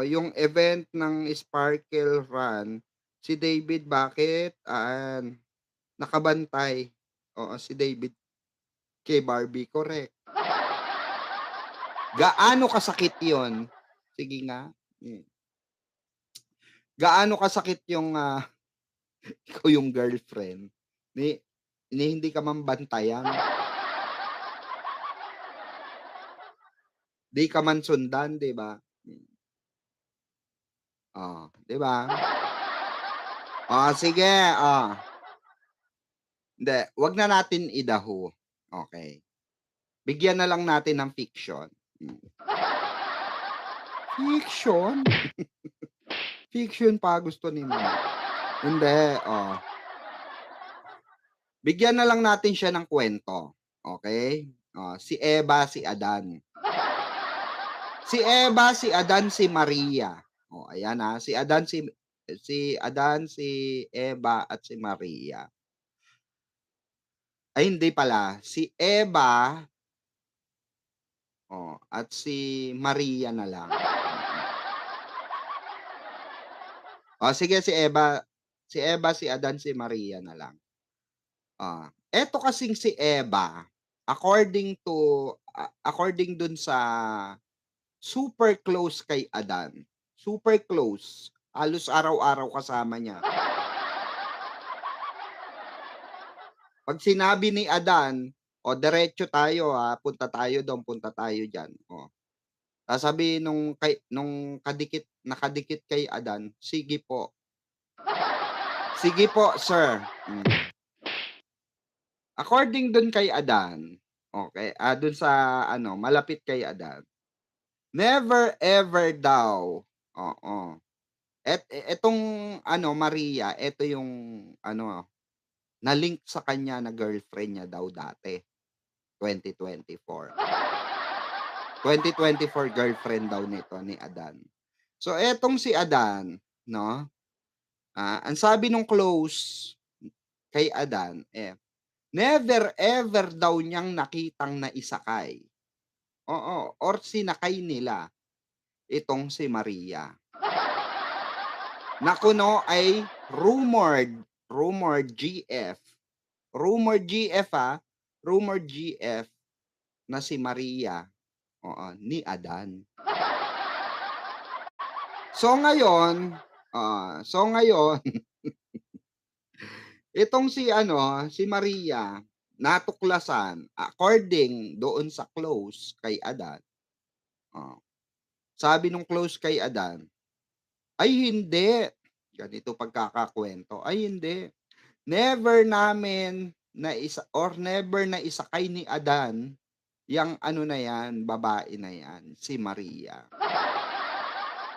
yung event ng Sparkle Run, si David bakit, nakabantay. Oo, si David kay Barbie, correct. Gaano kasakit yon? Sige nga, gaano kasakit yung, ikaw yung girlfriend ni hindi ka man bantayan, 'di ka man sundan, 'di ba? Hmm, oh, 'di ba? Oh, sige, hindi, 'wag na natin idaho, okey. Bigyan na lang natin ng fiction. Hmm. Fiction? Fiction pa gusto ni mo? Hindi, bigyan na lang natin siya ng kuwento, okey? Oh, si Eva, si Adan. Si Eva, si Adan, si Maria. Oh, ayan, si Adan, si Eva, at si Maria. Ay hindi pala, si Eva, at si Maria na lang. Oh, sige si Eva, si Adan, si Maria na lang. Eto kasing si Eva, according dun sa super close kay Adan, super close, halos araw-araw kasama niya. 'Pag sinabi ni Adan, "O diretso tayo, punta tayo diyan." Sasabihin nung nakadikit kay Adan, "Sige po. Sige po, sir." According dun kay Adan, okey, dun sa ano, malapit kay Adan, never ever daw, oo. Etong ano, Maria, eto yung ano, na-link sa kanya na girlfriend niya daw dati, 2024. 2024 girlfriend daw nito ni Adan. So etong si Adan 'no, ang sabi nung close kay Adan, never ever daw niyang nakitang naisakay, oo, or sinakay nila itong si Maria. Na kuno ay rumored GF, rumored GF, rumored GF na si Maria, oo, ni Adan. So ngayon, itong si ano, si Maria, natuklasan according doon sa close kay Adan, oh, sabi nung close kay Adan, "Ay hindi," ganito pagkakakuwento, "Ay hindi, never namin never naisakay ni Adan yang ano na yan, babae na yan, si Maria.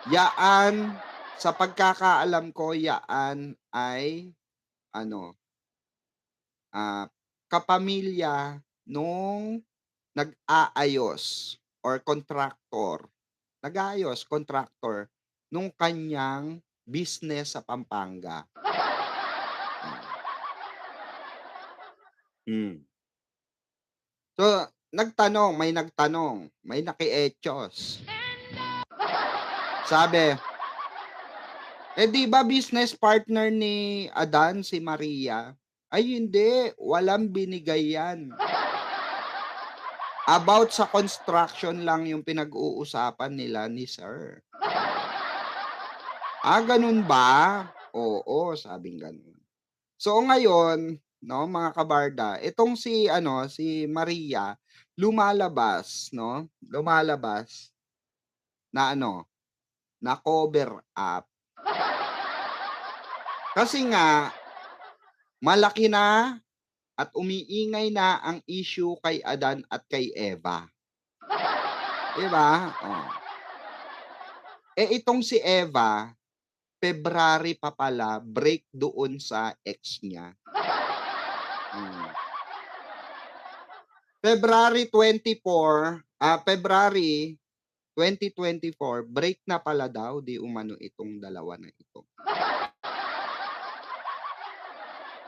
Yaan, sa pagkakaalam ko, yaan ay ano, ah, kapamilya nung nag-aayos or contractor, nag-aayos, contractor nung kanyang business sa Pampanga." Hmm. So, nagtanong, may nakietsos. Sabi, "Eh, 'di ba business partner ni Adan si Maria?" "Ay hindi, walang binigay 'yan. About sa construction lang yung pinag-uusapan nila ni sir." Ganun ba?" "Oo," sabing gano'n. So ngayon 'no, mga kabarda, itong si ano, si Maria lumalabas 'no, lumalabas na ano, na cover up. Kasi nga malaki na at umiingay na ang issue kay Adan at kay Eva, 'di ba? Oh. Itong si Eva, February pa pala break doon sa ex niya. Hmm. February 2024 break na pala daw di umano itong dalawa na ito.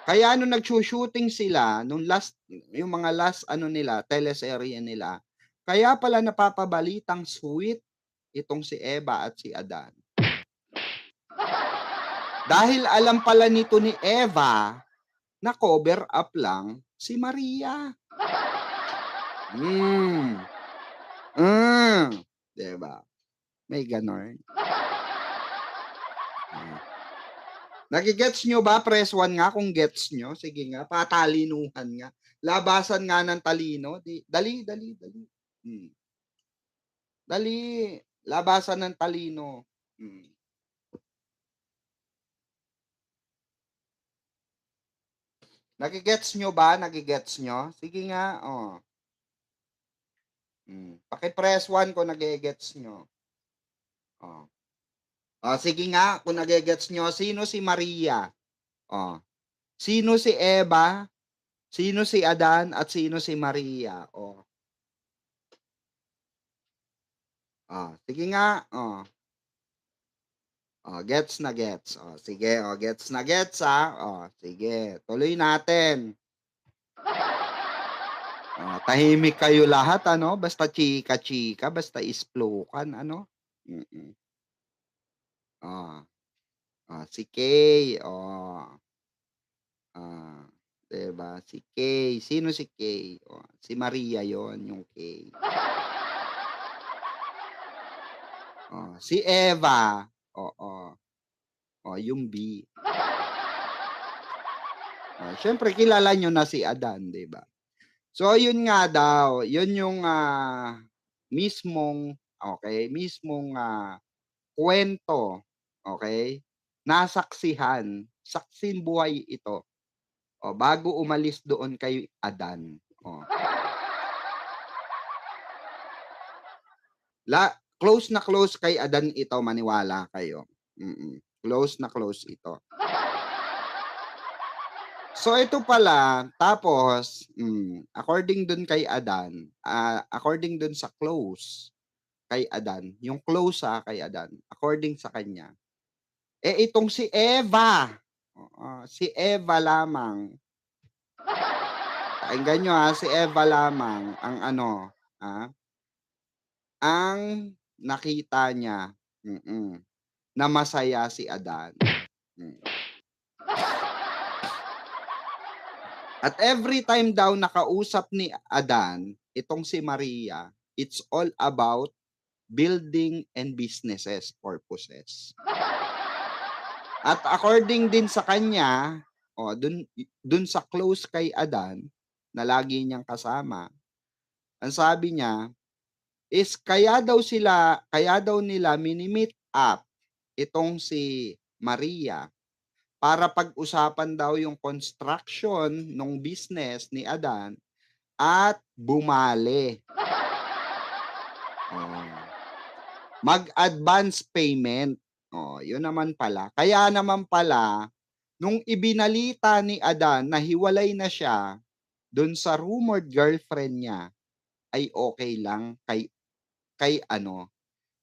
Kaya nung nagsu-shooting sila nung yung mga last ano nila, teleserye nila, kaya pala napapabalitang sweet itong si Eva at si Adan. Dahil alam pala nito ni Eva na cover up lang si Maria. Hmm. 'Di ba? May gano'n. Nage-gets nyo ba? Press 1 nga kung gets nyo. Sige nga, patalinuhan nga. Labasan nga ng talino. Dali. Dali. Labasan ng talino. Nage-gets nyo ba? Nage-gets nyo? Sige nga, oh. Paki-press 1 kung nage-gets nyo. Oh. Sige nga, kung nage-gets nyo, sino si Maria? Oh. Sino si Eva? Sino si Adan? At sino si Maria? Oh. Sige nga. Gets na gets. Sige, gets na gets ha. Sige, tuloy natin. Tahimik kayo lahat ano, basta chika-chika, basta isplokan ano. Si Kay, 'di ba? Si Kay, sino si Kay? Si Maria 'yon, yung Kay. Si Eva, oo. Yung B. Siyempre kilala niyo na si Adan, 'di ba? So yun nga daw, yun yung mismong kuwento, okay? Nasaksihan, saksing buhay ito. Bago umalis doon kay Adan. Close na close kay Adan ito, maniwala kayo. Close na close ito. So ito pala, tapos, according dun kay Adan, according dun sa close kay Adan, yung close kay Adan, according sa kanya, itong si Eva, si Eva lamang, pakinggan nyo si Eva lamang ang ang nakita niya, na masaya si Adan. At every time daw nakausap ni Adan, itong si Maria, it's all about building and businesses purposes. At according din sa kanya, dun sa close kay Adan, na lagi niyang kasama, ang sabi niya, is kaya daw nila mini-meet up itong si Maria para pag-usapan daw yung construction ng business ni Adan at bumali. Mag-advance payment. Yun naman pala. Kaya naman pala, nung ibinalita ni Adan na hiwalay na siya dun sa rumored girlfriend niya, ay okay lang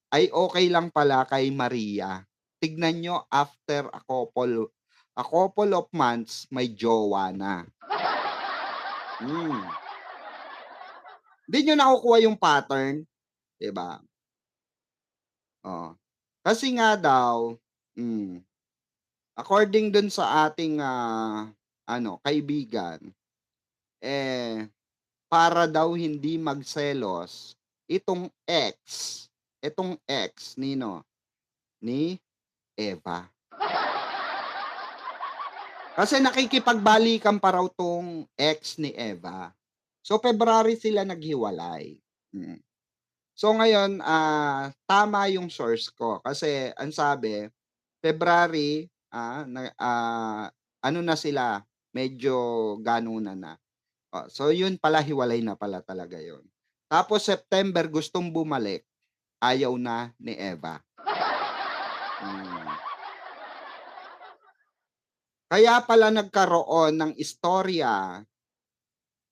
ay okay lang pala kay Maria. Tignan nyo, after a couple of months, may jowa na. Hindi nyo nakukuha yung pattern, 'di ba? Kasi nga daw, according dun sa ating kaibigan, para daw hindi magselos itong ex ni Eva. Kasi nakikipagbalikan pa raw tong ex ni Eva. So February sila naghiwalay. So ngayon, tama yung source ko kasi ang sabi, February, ano na sila, medyo ganunan na. So yun pala, hiwalay na pala talaga yun. Tapos September, gustong bumalik, ayaw na ni Eva. Kaya pala nagkaroon ng istorya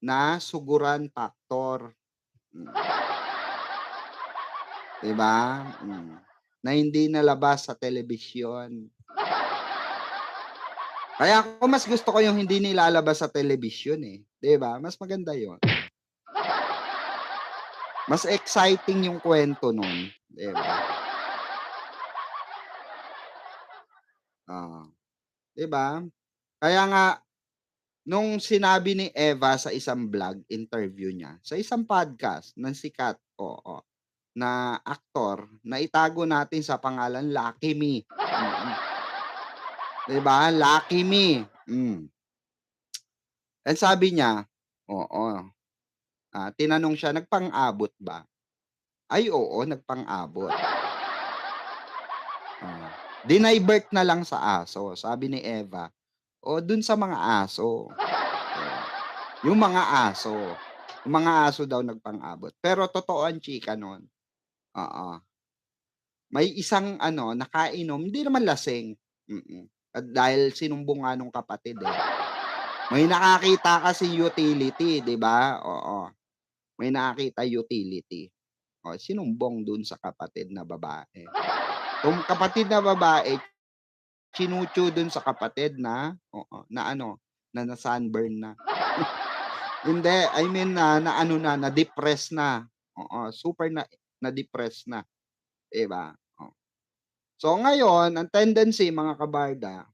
na suguran factor. Diba? Na hindi nalabas sa telebisyon. Kaya ako mas gusto ko yung hindi nilalabas sa telebisyon eh. 'Di ba? Mas maganda 'yon. Mas exciting yung kwento nun. 'di ba? Oo, 'di ba? Kaya nga nung sinabi ni Eva sa isang vlog interview niya, sa isang podcast ng sikat, oo, na aktor na itago natin sa pangalan Lucky Me, 'di ba? Lucky Me, ang sabi niya, oo, tinanong siya, "Nagpang-abot ba?" "Ay oo, nagpang-abot." Oh, "Deny birth na lang sa aso," sabi ni Eva. "O dun sa mga aso." Oh, yung mga aso, yung mga aso daw nagpang-abot. Pero totoo ang chika nun, oo. May isang ano, nakainom, hindi naman lasing, at dahil sinumbong nga nung kapatid, eh. May nakakita kasi utility, 'di ba? Oo, may nakakita utility. O sinumbong dun sa kapatid na babae. Yung kapatid na babae, chinucho dun sa kapatid na oo, na ano, na na-sunburn na. Hindi, I mean na ano na, na-depress na. Oo, super na-depress na, 'di ba? Oh. So ngayon, ang tendency mga kabarda,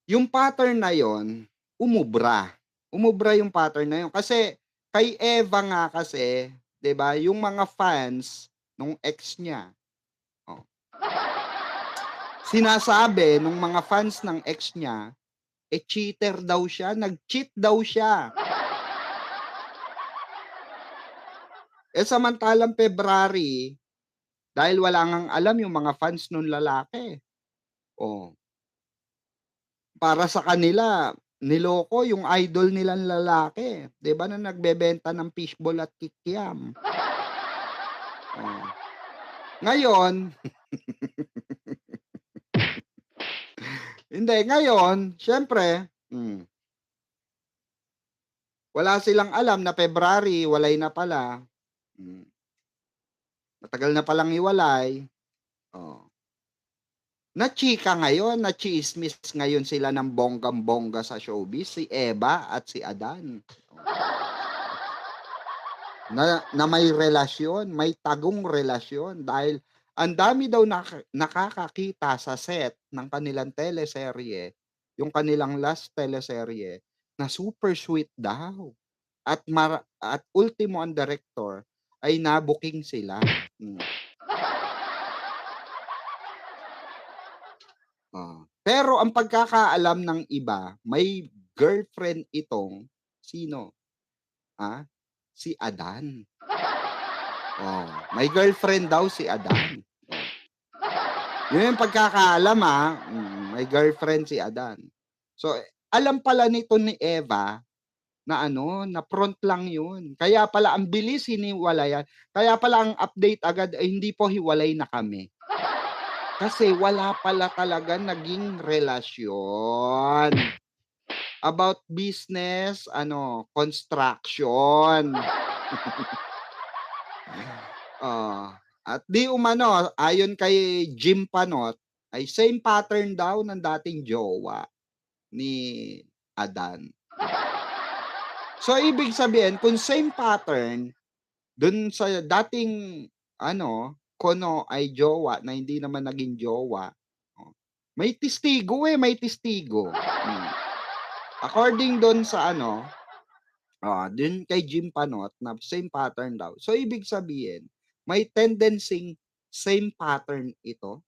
yung pattern na yon umubra. Umubra yung pattern na yun kasi kay Eva nga kasi, 'di ba, yung mga fans nung ex niya, oh, sinasabi nung mga fans ng ex niya, eh, cheater daw siya, nag-cheat daw siya. Eh, samantalang February, dahil wala ngang alam yung mga fans nung lalaki, oh, para sa kanila niloko yung idol nilang lalaki, 'di ba, na nagbebenta ng fishball at kikiam. Oh, ngayon hindi, ngayon siyempre, wala silang alam na February walay na pala, hmm, matagal na palang hiwalay, oh. Nachika ngayon, natsismis ngayon sila ng bonggang-bongga sa showbiz, si Eva at si Adan. Na may relasyon, may tagong relasyon dahil ang dami daw nakakakita sa set ng kanilang teleserye, yung kanilang last teleserye, na super sweet daw at ultimo ang direktor ay na-booking sila. Hmm. Pero ang pagkakaalam ng iba, may girlfriend itong sino, ah, si Adan. Oh, may girlfriend daw si Adan. Yun yung pagkakaalam, may girlfriend si Adan. So, alam pala nito ni Eva na ano, na front lang yun. Kaya pala ang bilis hiniwalayan. Kaya pala ang update agad ay hindi po hiwalay na kami. Kasi wala pala talaga naging relasyon. About business, ano, construction. Oh, at di umano, ayon kay Jim Panot, ay same pattern daw ng dating jowa ni Adan. So, ibig sabihin kung same pattern dun sa dating ano, kuno ay jowa na hindi naman naging jowa, oh, may testigo, eh, may testigo. According dun sa ano, dun kay Jim Panot na same pattern daw. So, ibig sabihin may tendency same pattern ito?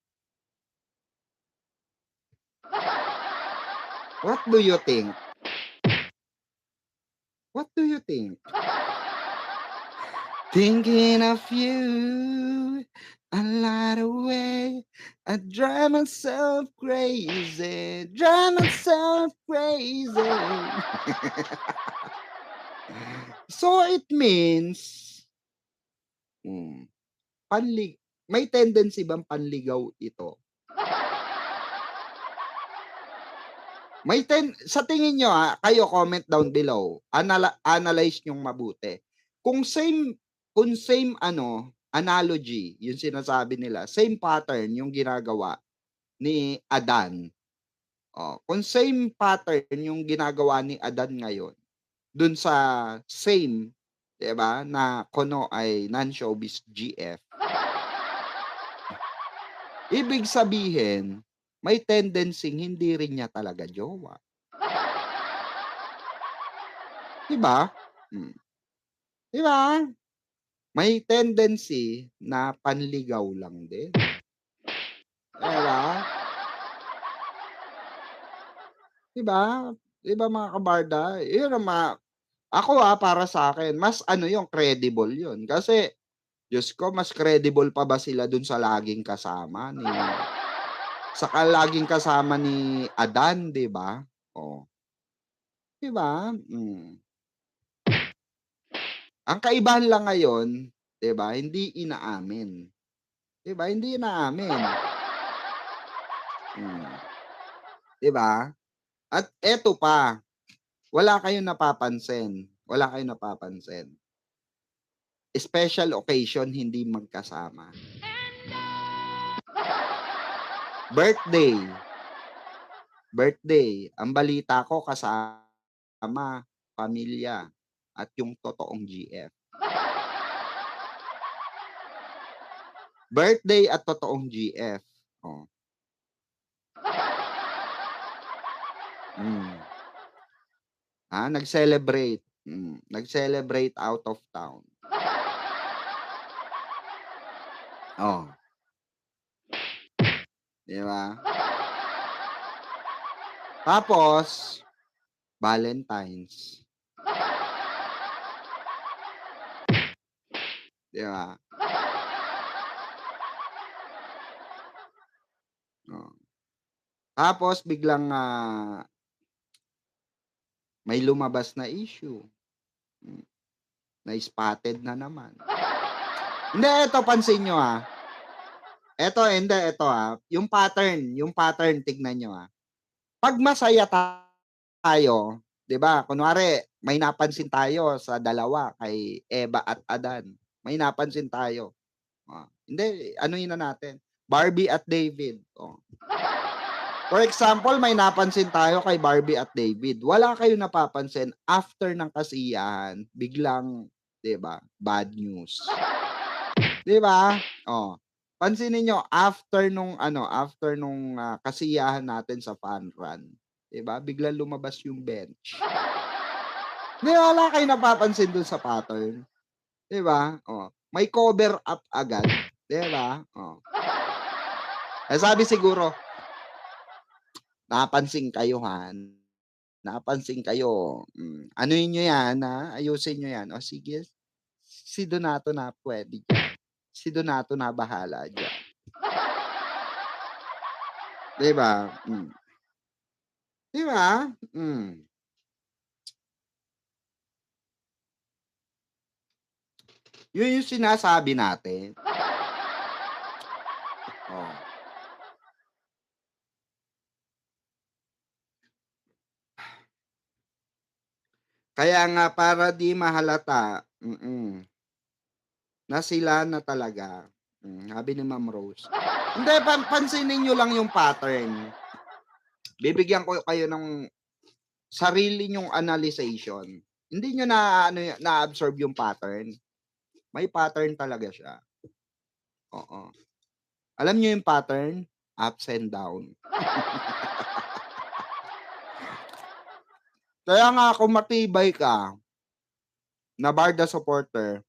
What do you think? What do you think? Thinking of you a lot away. I drive myself crazy, drive myself crazy. So it means, hmm, may tendency bang panligaw ito? Sa tingin niyo, kayo comment down below, analyze niyong mabuti. Kung same ano, analogy yung sinasabi nila, same pattern yung ginagawa ni Adan, kung same pattern yung ginagawa ni Adan ngayon dun sa same 'di ba, na kuno ay non-showbiz GF, ibig sabihin may tendency hindi rin niya talaga jowa, 'di ba? Hmm, 'di ba? May tendency na panligaw lang din, 'di ba? 'Di ba? 'Di ba mga kabarda? 'Yun ang ako, para sa'kin mas ano 'yun, credible 'yun. Kasi Diyos ko, mas credible pa ba sila dun sa laging kasama laging kasama ni Adan, 'di ba? Oh, 'di ba? Ang kaibahan lang ngayon, 'di ba, hindi inaamin, 'di ba? Hindi inaamin, hmm, 'di ba? At eto pa, wala kayong napapansin, special occasion hindi magkasama. Birthday, birthday, ang balita ko kasama pamilya at yung totoong GF. Birthday at totoong GF, oh, hmm. Nag-celebrate out of town. Oh, 'di ba? Tapos Valentine's, 'di ba? Oh. Tapos biglang, may lumabas na issue, hmm, na spotted na naman. Hindi, eto pansin niyo, eto hindi, eto, yung pattern tignan niyo, 'pag masaya tayo, 'di ba, kunwari may napansin tayo sa dalawa kay Eva at Adan, may napansin tayo, hindi anuhin na natin, Barbie at David, oh. For example, may napansin tayo kay Barbie at David, wala kayong napapansin after ng kasiyahan biglang, 'di ba, bad news, 'di ba? Oh, pansinin niyo after nung, kasiyahan natin sa fun run, 'di ba, biglang lumabas yung bench. 'Di ba, wala kayong napapansin dun sa pattern, 'di ba? Oh, may cover up agad, 'di ba? Oh. Sabi siguro, napansin kayo, napansin kayo, anuhin niyo 'yan, ayusin niyo 'yan. O sige, si Donato na puwede diyan, si Donato na bahala diyan, 'di ba? 'Di ba? 'Yun yung sinasabi natin, oh. Kaya nga para di mahalata, na sila na talaga, sabi ni Ma'am Rose. Hindi, pansinin niyo lang yung pattern. Bibigyan ko kayo ng sarili niyong analyzation. Hindi niyo na-absorb yung pattern. May pattern talaga siya, oo. Alam niyo yung pattern? Ups and down. Kaya nga kung matibay ka na Barda supporter,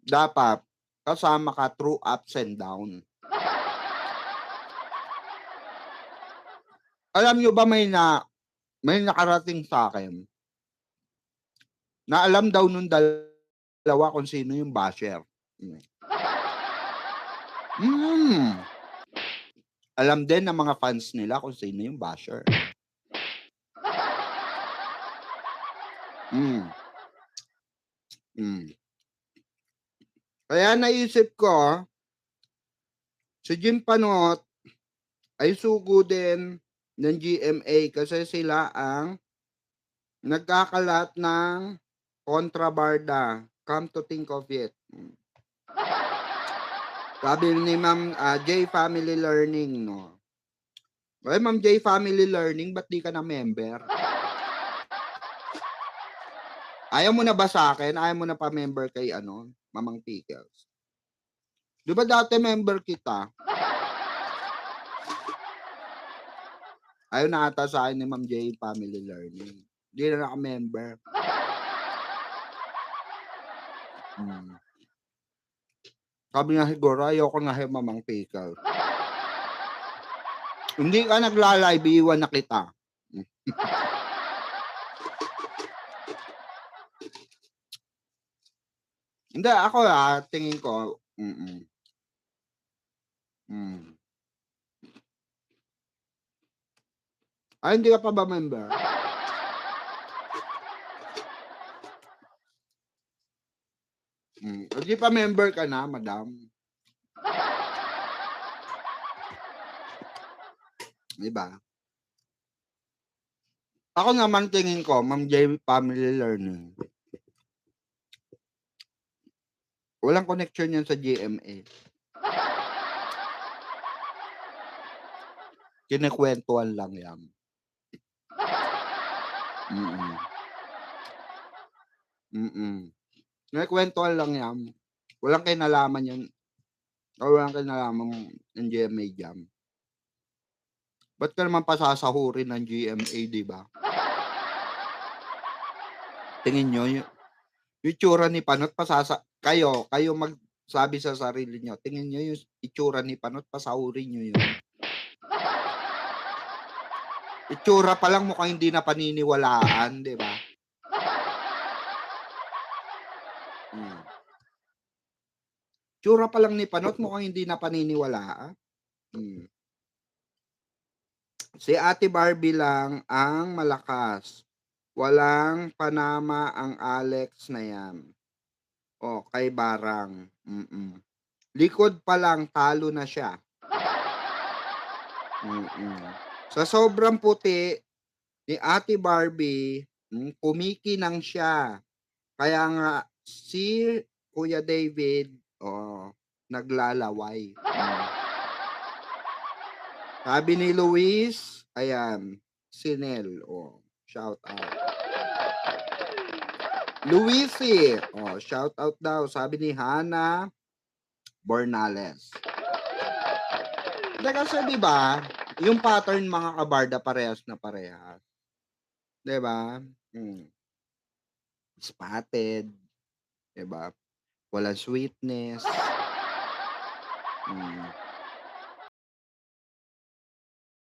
dapat kasama ka through ups and down. Alam niyo ba may nakarating sa'kin na alam daw nung dalawa kung sino yung basher. Alam din ng mga fans nila kung sino yung basher. Hmm. Kaya naisip ko, si Jim Panot ay sugo din ng GMA kasi sila ang nagkakalat ng kontrabarda, come to think of it. Sabi ni Ma'am, J Family Learning, no? Well, Ma'am J Family Learning, ba't di ka na member? Ayaw mo na ba sa'kin? Ayaw mo na pa-member kay ano, Mamang Pickles? 'Di ba dati member kita? Ayaw na ata sa'kin ni Ma'am J Family Learning. 'Di na naka-member. Hmm. Sabi niya siguro ayoko na kay Mamang Pickles. Hindi ka nagla-live, iiwan na kita. Hindi ako, tingin ko hmm. Hindi ka pa ba member? O di pa member ka na, madam. 'Di ba? Ako naman tingin ko, Ma'am J Family Learning. Walang connection 'yan sa GMA. Kinukwentuhan lang 'yan. Kinukwentuhan lang 'yan. Walang kinalaman 'yan or walang kinalaman ang GMA diyan. Ba't ka naman pasasahurin ng GMA, 'di ba? Tingin niyo yung itsura ni Panot kayo magsabi sa sarili niyo, tingin niyo yung itsura ni Panot pasahurin niyo yun? Itsura pa lang mukhang hindi na paniniwalaan, 'di ba? Itsura pa lang ni Panot mukhang hindi na paniniwalaan. Si Ate Barbie lang ang malakas. Walang panama ang Alex na 'yan. Kay Barang. Likod pa lang talo na siya. Sa sobrang puti ni Ate Barbie, kumikinang siya. Kaya nga si Kuya David, naglalaway. Sabi ni Luis, ayan, Sinel, shout out. Luisi, shout out daw. Sabi ni Hana Bornales. Kasi 'di ba, yung pattern mga kabarda parehas na parehas. 'Di ba? Spotted, 'di ba? Walang sweetness.